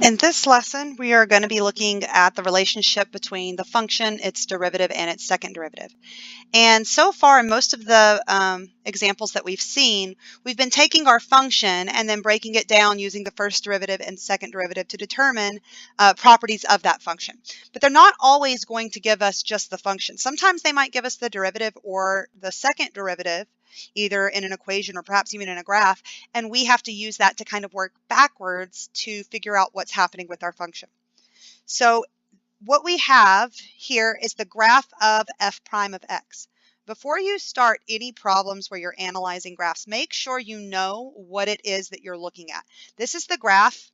In this lesson, we are going to be looking at the relationship between the function, its derivative, and its second derivative. And so far, in most of the examples that we've seen, we've been taking our function and then breaking it down using the first derivative and second derivative to determine properties of that function. But they're not always going to give us just the function. Sometimes they might give us the derivative or the second derivative, either in an equation or perhaps even in a graph, and we have to use that to kind of work backwards to figure out what's happening with our function. So what we have here is the graph of f prime of x. Before you start any problems where you're analyzing graphs, make sure you know what it is that you're looking at. This is the graph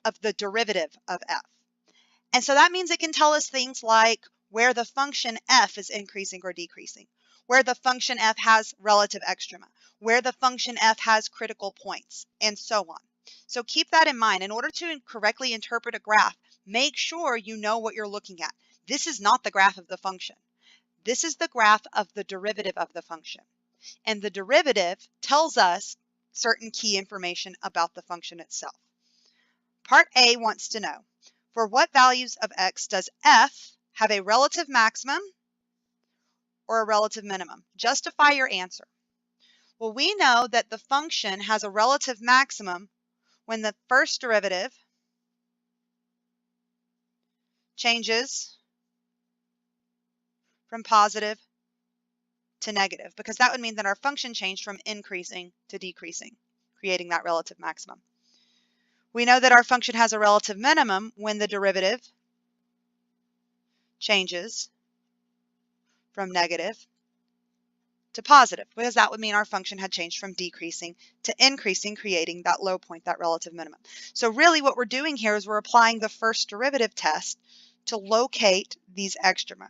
of the derivative of f. And so that means it can tell us things like where the function f is increasing or decreasing, where the function f has relative extrema, where the function f has critical points, and so on. So keep that in mind. In order to correctly interpret a graph, make sure you know what you're looking at. This is not the graph of the function. This is the graph of the derivative of the function. And the derivative tells us certain key information about the function itself. Part A wants to know, for what values of x does f have a relative maximum or a relative minimum? Justify your answer. Well, we know that the function has a relative maximum when the first derivative changes from positive to negative, because that would mean that our function changed from increasing to decreasing, creating that relative maximum. We know that our function has a relative minimum when the derivative changes from negative to positive, because that would mean our function had changed from decreasing to increasing, creating that low point, that relative minimum. So really what we're doing here is we're applying the first derivative test to locate these extrema.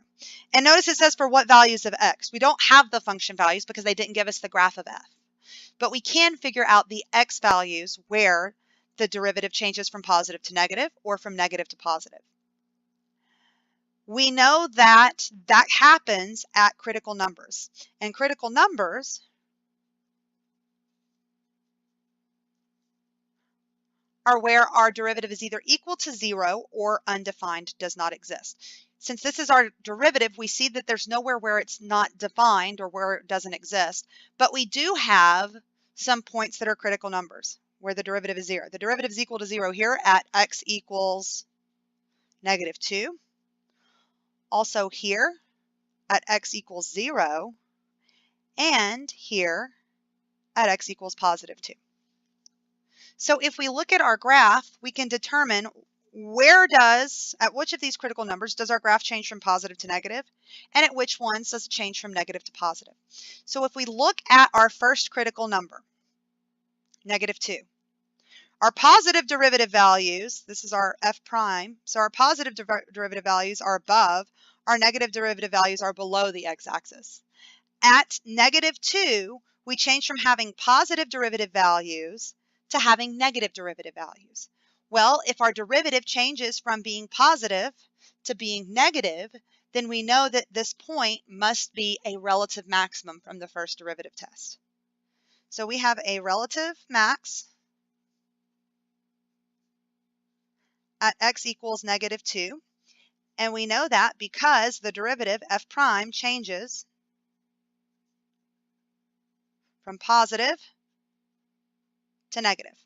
And notice it says for what values of x. We don't have the function values because they didn't give us the graph of f. But we can figure out the x values where the derivative changes from positive to negative or from negative to positive. We know that that happens at critical numbers. And critical numbers are where our derivative is either equal to 0 or undefined, does not exist. Since this is our derivative, we see that there's nowhere where it's not defined or where it doesn't exist. But we do have some points that are critical numbers where the derivative is 0. The derivative is equal to 0 here at x equals -2. Also here at x equals 0, and here at x equals +2. So if we look at our graph, we can determine at which of these critical numbers does our graph change from positive to negative, and at which ones does it change from negative to positive. So if we look at our first critical number, -2, our positive derivative values, this is our f prime, so our positive derivative values are above, our negative derivative values are below the x-axis. At -2, we change from having positive derivative values to having negative derivative values. Well, if our derivative changes from being positive to being negative, then we know that this point must be a relative maximum from the first derivative test. So we have a relative max at x equals -2, and we know that because the derivative f prime changes from positive to negative.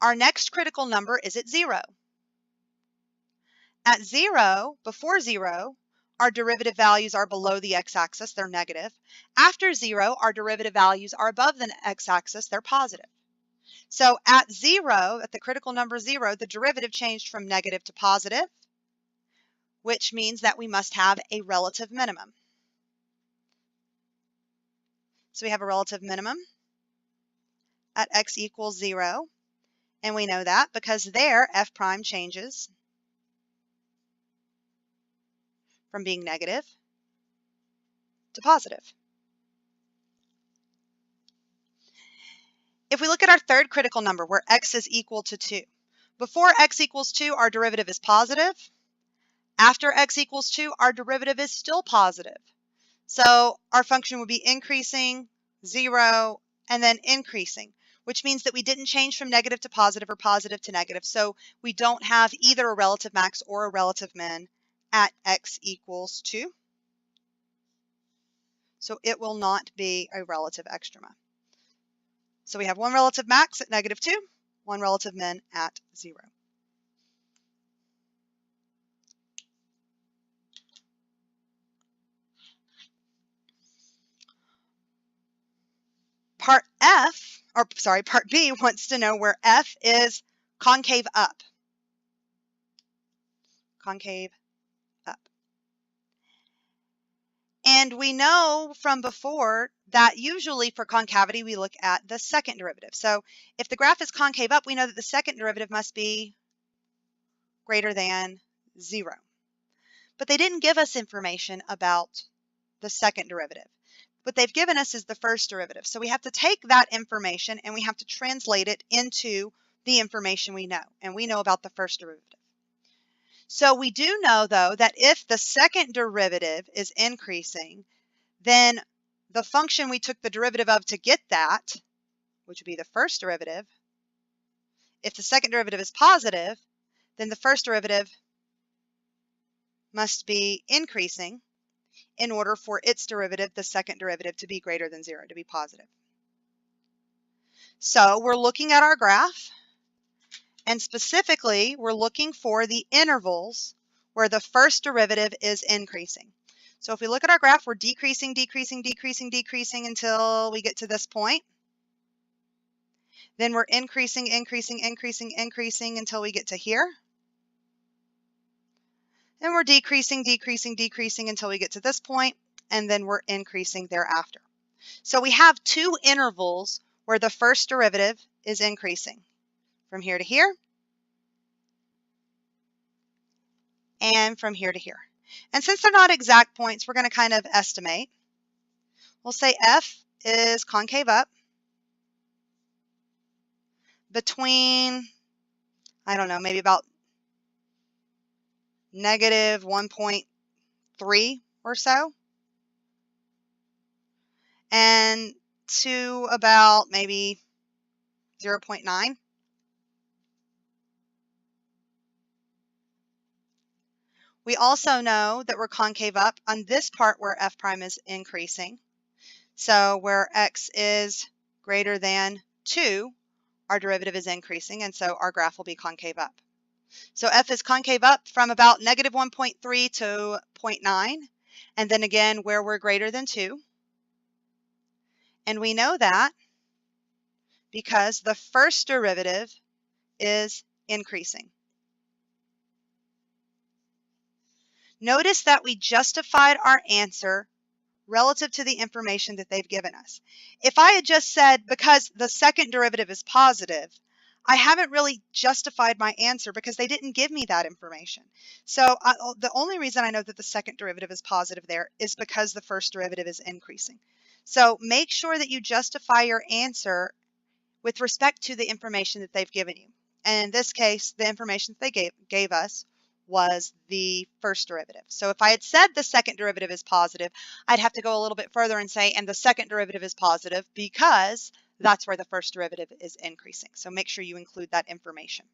Our next critical number is at 0. At 0, before 0, our derivative values are below the x-axis, they're negative. After 0, our derivative values are above the x-axis, they're positive. So at 0, at the critical number 0, the derivative changed from negative to positive, which means that we must have a relative minimum. So we have a relative minimum at x equals 0, and we know that because there f prime changes from being negative to positive. If we look at our third critical number where x is equal to 2, before x equals 2, our derivative is positive. After x equals 2, our derivative is still positive. So our function would be increasing, 0, and then increasing, which means that we didn't change from negative to positive or positive to negative. So we don't have either a relative max or a relative min at x equals 2. So it will not be a relative extrema. So we have one relative max at -2, one relative min at 0. Part B wants to know where F is concave up. Concave up. And we know from before that usually for concavity we look at the second derivative. So if the graph is concave up, we know that the second derivative must be greater than 0. But they didn't give us information about the second derivative. What they've given us is the first derivative. So we have to take that information and we have to translate it into the information we know. And we know about the first derivative. So we do know, though, that if the second derivative is increasing, then the function we took the derivative of to get that, which would be the first derivative, if the second derivative is positive, then the first derivative must be increasing in order for its derivative, the second derivative, to be greater than 0, to be positive. So we're looking at our graph, and specifically, we're looking for the intervals where the first derivative is increasing. So if we look at our graph, we're decreasing, decreasing, decreasing, decreasing until we get to this point. Then we're increasing, increasing, increasing, increasing until we get to here. Then we're decreasing, decreasing, decreasing until we get to this point, and then we're increasing thereafter. So we have two intervals where the first derivative is increasing from here to here and from here to here. And since they're not exact points, we're going to kind of estimate. We'll say F is concave up between, I don't know, maybe about -1.3 or so, and to about maybe 0.9. We also know that we're concave up on this part where f prime is increasing. So where x is greater than 2, our derivative is increasing, and so our graph will be concave up. So f is concave up from about -1.3 to 0.9, and then again where we're greater than 2. And we know that because the first derivative is increasing. Notice that we justified our answer relative to the information that they've given us. If I had just said because the second derivative is positive, I haven't really justified my answer because they didn't give me that information. So the only reason I know that the second derivative is positive there is because the first derivative is increasing. So make sure that you justify your answer with respect to the information that they've given you. And in this case, the information that they gave us was the first derivative. So if I had said the second derivative is positive, I'd have to go a little bit further and say, and the second derivative is positive because that's where the first derivative is increasing. So make sure you include that information.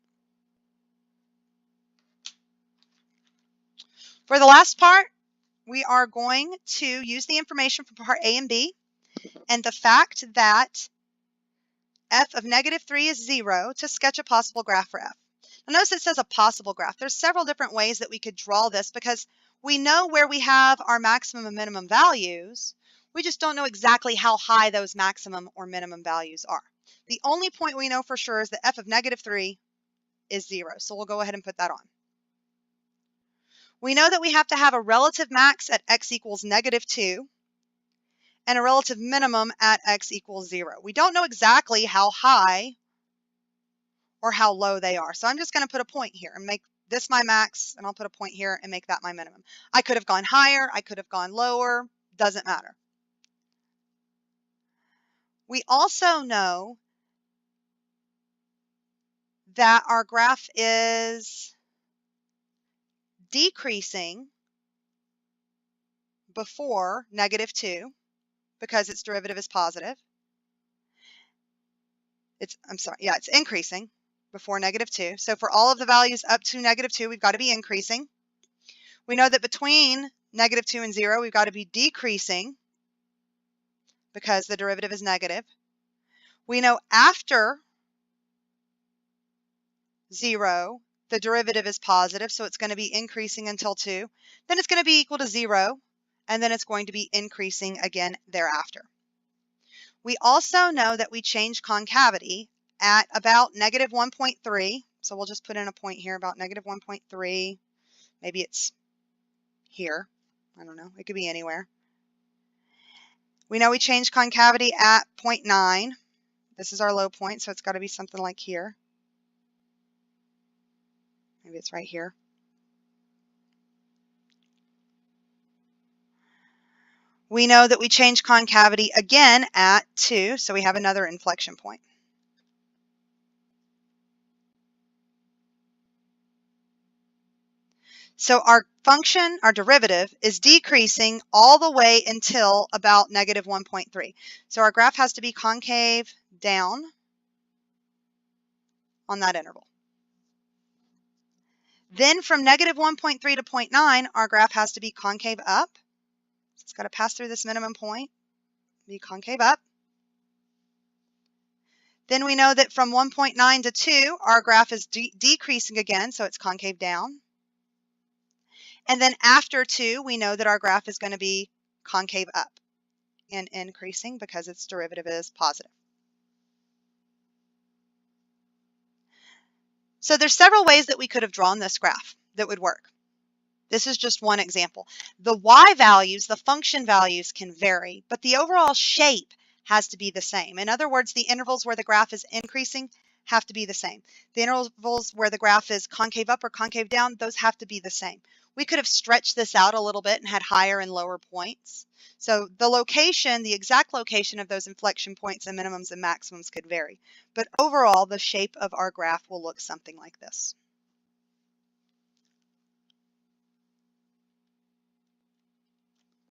For the last part, we are going to use the information from part A and B and the fact that f of -3 is 0 to sketch a possible graph for f. Now notice it says a possible graph. There's several different ways that we could draw this because we know where we have our maximum and minimum values. We just don't know exactly how high those maximum or minimum values are. The only point we know for sure is that f of -3 is 0. So we'll go ahead and put that on. We know that we have to have a relative max at x equals -2 and a relative minimum at x equals 0. We don't know exactly how high or how low they are. So I'm just going to put a point here and make this my max, and I'll put a point here and make that my minimum. I could have gone higher, I could have gone lower, doesn't matter. We also know that our graph is decreasing before -2 because its derivative is positive. it's increasing before -2. So for all of the values up to -2, we've got to be increasing. We know that between -2 and 0, we've got to be decreasing because the derivative is negative. We know after 0, the derivative is positive, so it's going to be increasing until 2. Then it's going to be equal to 0, and then it's going to be increasing again thereafter. We also know that we change concavity at about -1.3. So we'll just put in a point here about -1.3. Maybe it's here. I don't know. It could be anywhere. We know we change concavity at 0.9. This is our low point, so it's got to be something like here. Maybe it's right here. We know that we change concavity again at 2, so we have another inflection point. So our function, our derivative, is decreasing all the way until about -1.3. So our graph has to be concave down on that interval. Then from -1.3 to 0.9, our graph has to be concave up. So it's got to pass through this minimum point, be concave up. Then we know that from 1.9 to 2, our graph is decreasing again, so it's concave down. And then after 2, we know that our graph is going to be concave up and increasing because its derivative is positive. So there's several ways that we could have drawn this graph that would work. This is just one example. The y values, the function values, can vary, but the overall shape has to be the same. In other words, the intervals where the graph is increasing have to be the same. The intervals where the graph is concave up or concave down, those have to be the same. We could have stretched this out a little bit and had higher and lower points. So the location, the exact location of those inflection points and minimums and maximums could vary. But overall, the shape of our graph will look something like this.